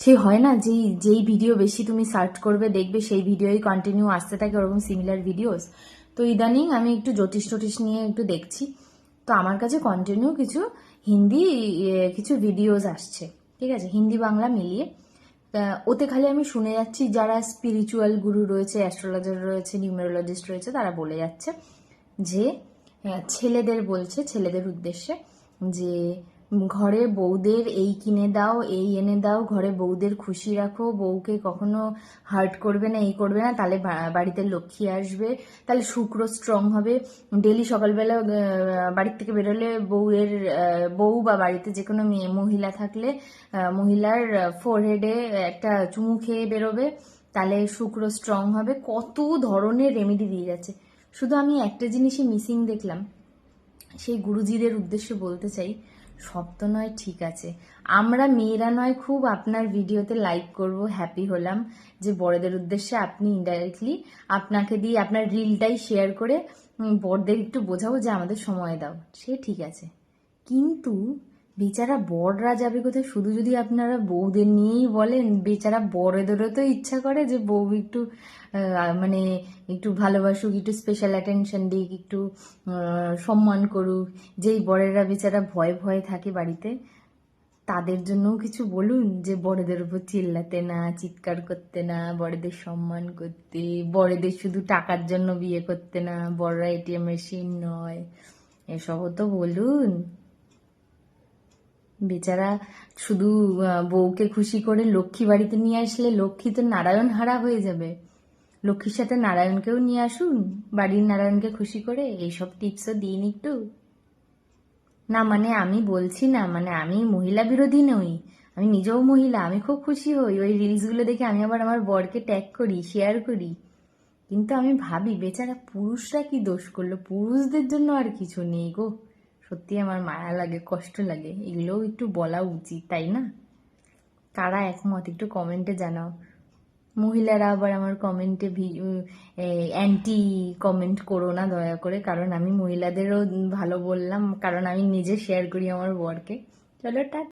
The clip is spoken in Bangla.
সেই হয় না যেই ভিডিও বেশি তুমি সার্চ করবে দেখবে সেই ভিডিওই কন্টিনিউ আসতে থাকে, ওরকম সিমিলার ভিডিওস। তো ইদানিং আমি একটু জ্যোতিষ টোটিষ নিয়ে একটু দেখছি, তো আমার কাছে কন্টিনিউ কিছু হিন্দি কিছু ভিডিওস আসছে, ঠিক আছে, হিন্দি বাংলা মিলিয়ে। ওতে খালি আমি শুনে যাচ্ছি যারা স্পিরিচুয়াল গুরু রয়েছে, অ্যাস্ট্রোলজার রয়েছে, নিউমেরোলজিস্ট রয়েছে, তারা বলে যাচ্ছে যে ছেলেদের বলছে, ছেলেদের উদ্দেশ্যে, যে ঘরে বউদের এই কিনে দাও, এই এনে দাও, ঘরে বউদের খুশি রাখো, বউকে কখনো হার্ট করবে না, এই করবে না, তাহলে বাড়িতে লক্ষ্মী আসবে, তাহলে শুক্র স্ট্রং হবে। ডেলি সকালবেলা বাড়ির থেকে বেরোলে বউ বা বাড়িতে যে কোনো মেয়ে মহিলা থাকলে মহিলার ফোরহেডে একটা চুমু খেয়ে বেরোবে, তাহলে শুক্র স্ট্রং হবে। কত ধরনের রেমেডি দিয়ে যাচ্ছে। শুধু আমি একটা জিনিসই মিসিং দেখলাম, সেই গুরুজিদের উদ্দেশ্যে বলতে চাই, সব তো নয় ঠিক আছে, আমরা মেয়েরা নয় খুব আপনার ভিডিওতে লাইক করব, হ্যাপি হলাম যে বড়দের উদ্দেশ্যে আপনি ইনডাইরেক্টলি আপনাকে দিয়ে আপনার রিলটাই শেয়ার করে বড়দের একটু বোঝাবো যে আমাদের সময় দাও, সে ঠিক আছে। কিন্তু বেচারা বড়রা যাবে কোথায়? শুধু যদি আপনারা বউদের নিয়েই বলেন, বেচারা বড়দেরও তো ইচ্ছা করে যে বউ একটু মানে একটু ভালোবাসুক, একটু স্পেশাল অ্যাটেনশন দিক, একটু সম্মান করুক। যেই বড়েরা বেচারা ভয়ে ভয়ে থাকে বাড়িতে, তাদের জন্যও কিছু বলুন, যে বড়দের উপর চিল্লাতে না, চিৎকার করতে না, বড়দের সম্মান করতে, বড়দের শুধু টাকার জন্য বিয়ে করতে না, বড়রা এটিএম মেশিন নয়, এসবও তো বলুন। বেচারা শুধু বউকে খুশি করে লক্ষ্মী বাড়িতে নিয়ে আসলে লক্ষ্মী তো নারায়ণ হারা হয়ে যাবে। লক্ষ্মীর সাথে নারায়ণকেও নিয়ে আসুন, বাড়ির নারায়ণকে খুশি করে। এইসব টিপসও দিন একটু। না মানে আমি বলছি না, মানে আমি মহিলা বিরোধী নই, আমি নিজেও মহিলা, আমি খুব খুশি হই ওই রিলসগুলো দেখে, আমি আবার আমার বরকে ট্যাগ করি, শেয়ার করি। কিন্তু আমি ভাবি বেচারা পুরুষরা কি দোষ করলো, পুরুষদের জন্য আর কিছু নেই গো। সত্যি আমার মায়া লাগে, কষ্ট লাগে, এগুলোও একটু বলা উচিত, তাই না? কারা একমত একটু কমেন্টে জানাও। মহিলারা আবার আমার কমেন্টে অ্যান্টি কমেন্ট করো না দয়া করে, কারণ আমি মহিলাদেরও ভালো বললাম, কারণ আমি নিজে শেয়ার করি আমার বরকে। চলো টাটা।